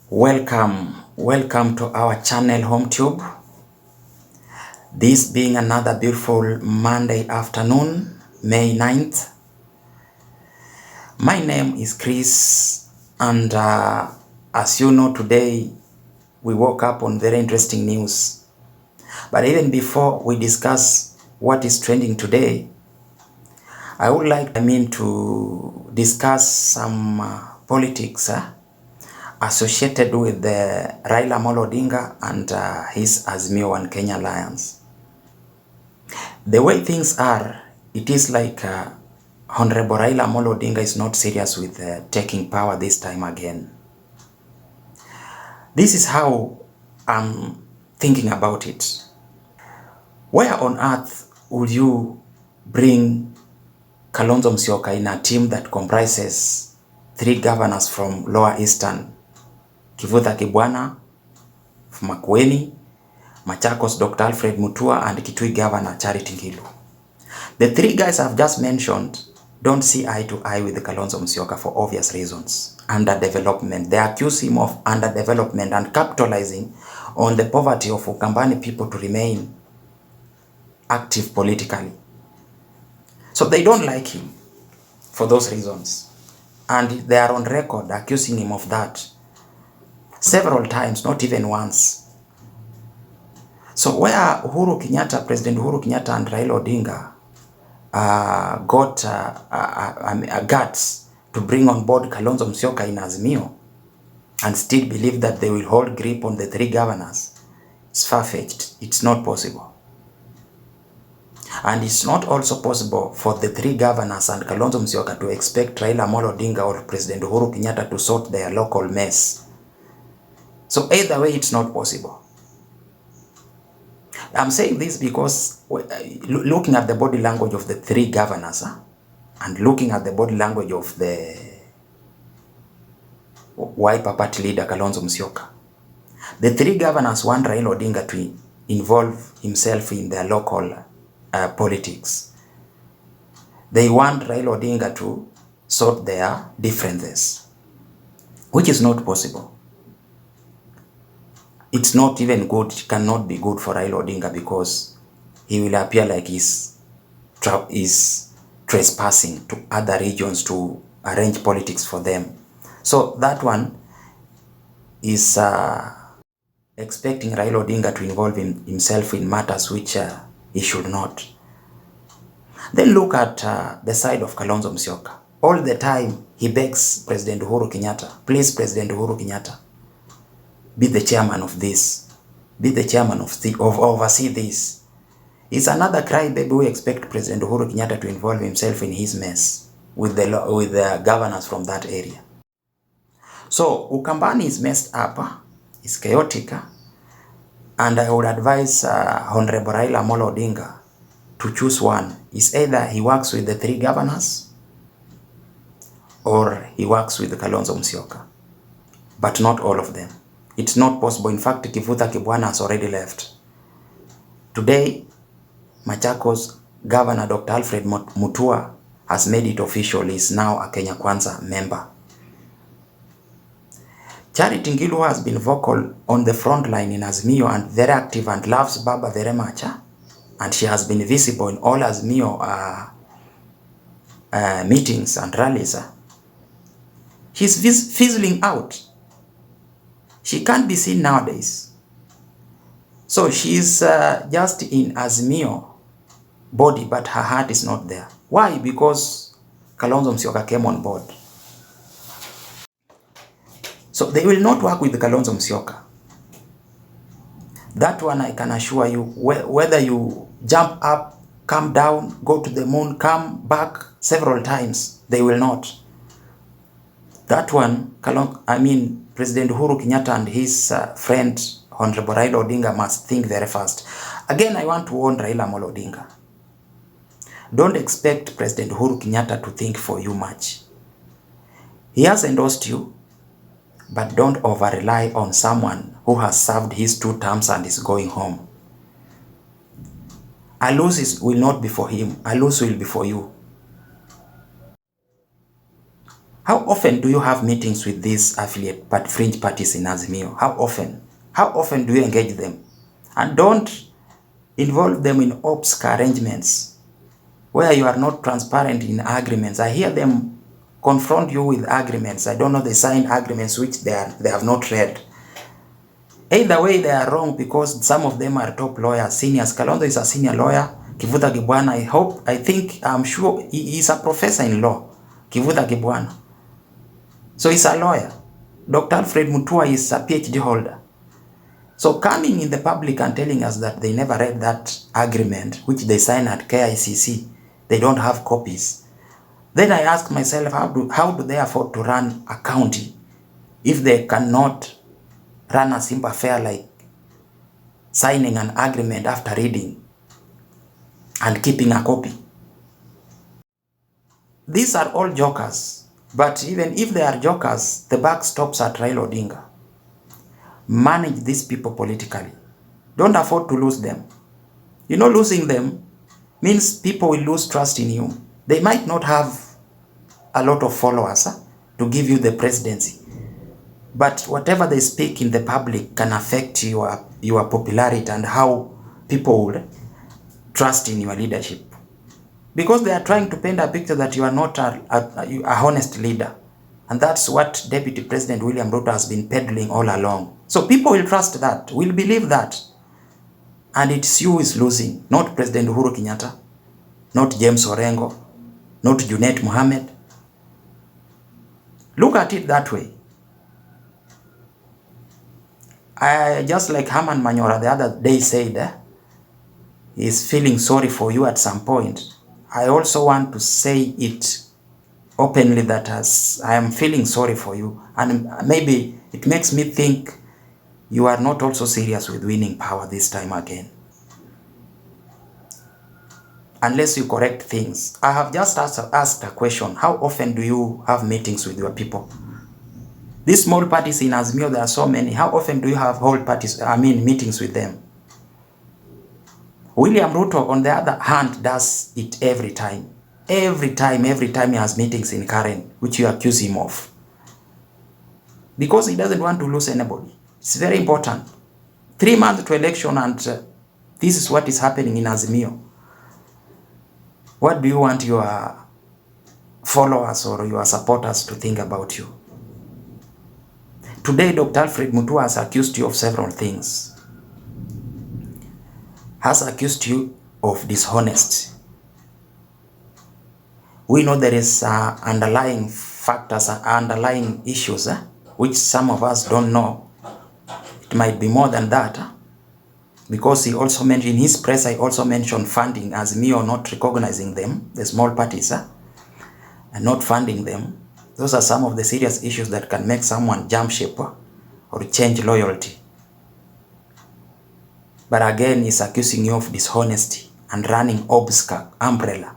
Welcome to our channel HomeTube. This being another beautiful Monday afternoon, May 9th. My name is Chris, and as you know, today we woke up on very interesting news. But even before we discuss what is trending today, I would like to discuss some politics associated with the Raila Amolo Odinga and his Azimio One Kenya Alliance. The way things are, it is like Honorable Raila Amolo Odinga is not serious with taking power this time again. This is how I'm thinking about it. Where on earth would you bring Kalonzo Musyoka in a team that comprises 3 governors from Lower Eastern, Kivutha Kibwana, Makueni, Machakos Dr. Alfred Mutua, and Kitui Governor Charity Ngilu? The 3 guys I've just mentioned don't see eye to eye with Kalonzo Musyoka for obvious reasons. Underdevelopment. They accuse him of underdevelopment and capitalizing on the poverty of Ukambani people to remain active politically. So they don't like him for those reasons. And they are on record accusing him of that several times, not even once. So where President Uhuru Kenyatta and Raila Odinga got guts to bring on board Kalonzo Musyoka in Azimio and still believe that they will hold grip on the 3 governors, it's far-fetched. It's not possible. And it's not also possible for the 3 governors and Kalonzo Musyoka to expect Raila Amolo Odinga or President Uhuru Kenyatta to sort their local mess. So either way, it's not possible. I'm saying this because looking at the body language of the 3 governors and looking at the body language of the Wiper Party leader Kalonzo Musyoka, the 3 governors want Raila Odinga to involve himself in their local politics. They want Raila Odinga to sort their differences, which is not possible. It's not even good, cannot be good for Raila Odinga, because he will appear like he's trespassing to other regions to arrange politics for them. So that one is expecting Raila Odinga to involve himself in matters which he should not. Then look at the side of Kalonzo Musyoka. All the time he begs President Uhuru Kenyatta, please President Uhuru Kenyatta, be the chairman of this, be the chairman of oversee this. It's another crybaby who expect President Uhuru Kenyatta to involve himself in his mess with the governors from that area. So Ukambani is messed up, it's chaotic, and I would advise Honorable Raila Amolo Odinga to choose one. Is either he works with the 3 governors or he works with Kalonzo Musyoka, but not all of them. It's not possible. In fact, Kivutha Kibwana has already left. Today, Machakos Governor Dr. Alfred Mutua has made it official. He is now a Kenya Kwanza member. Charity Ngilu has been vocal on the front line in Azimio and very active and loves Baba very much. And she has been visible in all Azimio meetings and rallies. She's fizzling out. She can't be seen nowadays. So she's just in Azimio body, but her heart is not there. Why? Because Kalonzo Musyoka came on board. So they will not work with Kalonzo Musyoka. That one I can assure you, whether you jump up, come down, go to the moon, come back several times, they will not. That one, President Uhuru Kenyatta and his friend Honorable Raila Odinga must think very fast. Again, I want to warn Raila Amolo Odinga. Don't expect President Uhuru Kenyatta to think for you much. He has endorsed you, but don't over-rely on someone who has served his 2 terms and is going home. A lose will not be for him. A lose will be for you. How often do you have meetings with these affiliate but fringe parties in Azimio? How often? How often do you engage them? And don't involve them in obscure arrangements where you are not transparent in agreements. I hear them confront you with agreements. I don't know, they sign agreements which they have not read. Either way, they are wrong because some of them are top lawyers, seniors. Kalonzo is a senior lawyer. Kivutha Kibwana, I'm sure he is a professor in law. Kivutha Kibwana. So he's a lawyer. Dr. Alfred Mutua is a PhD holder. So coming in the public and telling us that they never read that agreement, which they signed at KICC, they don't have copies. Then I ask myself, how do they afford to run a county if they cannot run a simple affair like signing an agreement after reading and keeping a copy? These are all jokers. But even if they are jokers, the buck stops at Raila Odinga. Manage these people politically. Don't afford to lose them. You know, losing them means people will lose trust in you. They might not have a lot of followers to give you the presidency. But whatever they speak in the public can affect your popularity and how people will trust in your leadership. Because they are trying to paint a picture that you are not a honest leader. And that's what Deputy President William Ruto has been peddling all along. So people will trust that, will believe that. And it's you who is losing, not President Uhuru Kenyatta, not James Orengo, not Junet Mohammed. Look at it that way. Just like Herman Manyora the other day said, he's feeling sorry for you at some point. I also want to say it openly that as I am feeling sorry for you, and maybe it makes me think you are not also serious with winning power this time again. Unless you correct things. I have just asked a question. How often do you have meetings with your people? These small parties in Azimio, there are so many. How often do you have meetings with them? William Ruto, on the other hand, does it every time. Every time he has meetings in Karen, which you accuse him of. Because he doesn't want to lose anybody. It's very important. 3 months to election and this is what is happening in Azimio. What do you want your followers or your supporters to think about you? Today, Dr. Alfred Mutua has accused you of several things. Has accused you of dishonesty. We know there is underlying factors, underlying issues, which some of us don't know. It might be more than that. Because he also mentioned, in his press, I also mentioned funding Azimio not recognizing them, the small parties, and not funding them. Those are some of the serious issues that can make someone jump ship or change loyalty. But again, he's accusing you of dishonesty and running obscure umbrella,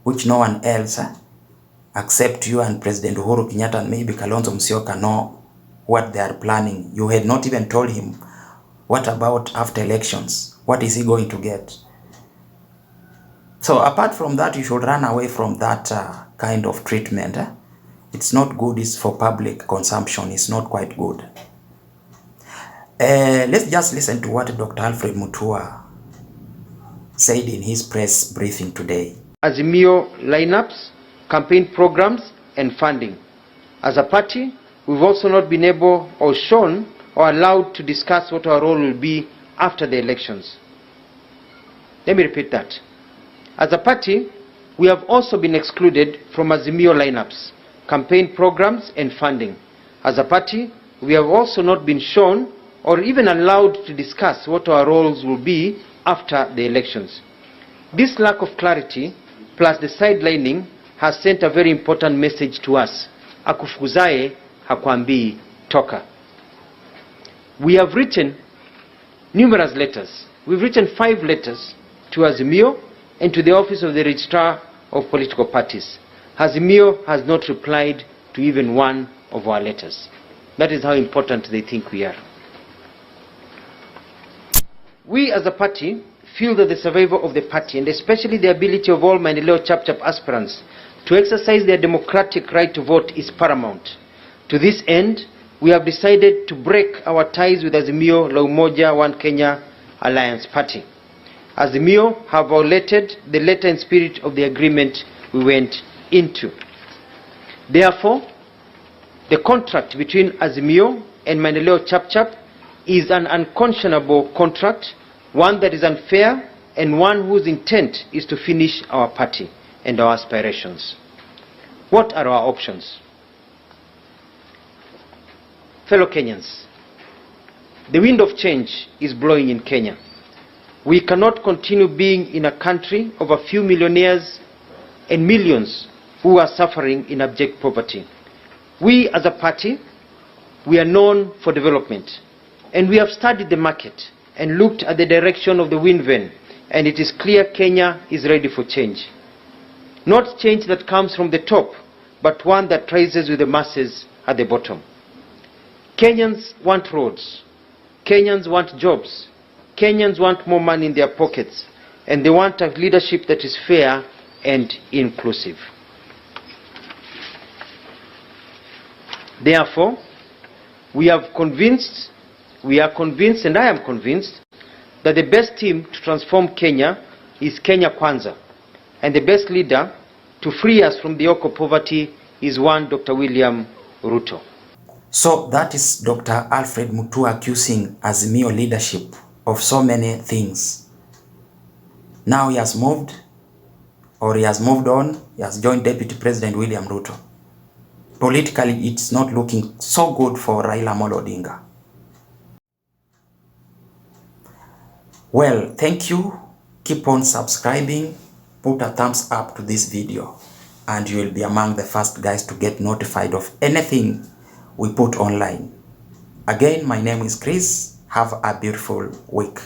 which no one else except you and President Uhuru Kenyatta and maybe Kalonzo Musyoka know what they are planning. You had not even told him, what about after elections? What is he going to get? So apart from that, you should run away from that kind of treatment. It's not good. It's for public consumption. It's not quite good. Let's just listen to what Dr. Alfred Mutua said in his press briefing today. Azimio lineups, campaign programs, and funding. As a party, we've also not been able or shown or allowed to discuss what our role will be after the elections. Let me repeat that. As a party, we have also been excluded from Azimio lineups, campaign programs, and funding. As a party, we have also not been shown or even allowed to discuss what our roles will be after the elections. This lack of clarity, plus the sidelining, has sent a very important message to us. Akufukuzaye hakwambii toka. We have written numerous letters. We've written 5 letters to Azimio and to the Office of the Registrar of Political Parties. Azimio has not replied to even one of our letters. That is how important they think we are. We as a party feel that the survival of the party, and especially the ability of all Maendeleo Chap-Chap aspirants to to exercise their democratic right to vote is paramount. To this end, we have decided to break our ties with Azimio la Umoja One Kenya Alliance Party. Azimio have violated the letter and spirit of the agreement we went into. Therefore, the contract between Azimio and Maendeleo Chapchap is an unconscionable contract, one that is unfair, and one whose intent is to finish our party and our aspirations. What are our options? Fellow Kenyans, the wind of change is blowing in Kenya. We cannot continue being in a country of a few millionaires and millions who are suffering in abject poverty. We as a party, we are known for development, and we have studied the market and looked at the direction of the wind vane, and it is clear Kenya is ready for change. Not change that comes from the top, but one that rises with the masses at the bottom. Kenyans want roads. Kenyans want jobs. Kenyans want more money in their pockets, and they want a leadership that is fair and inclusive. Therefore, we are convinced, and I am convinced, that the best team to transform Kenya is Kenya Kwanza, and the best leader to free us from the yoke of poverty is one Dr. William Ruto. So that is Dr. Alfred Mutua accusing Azimio leadership of so many things. Now he has moved on, he has joined Deputy President William Ruto. Politically, it's not looking so good for Raila Amolo Odinga. Well, thank you. Keep on subscribing. Put a thumbs up to this video, and you will be among the first guys to get notified of anything we put online. Again, my name is Chris. Have a beautiful week.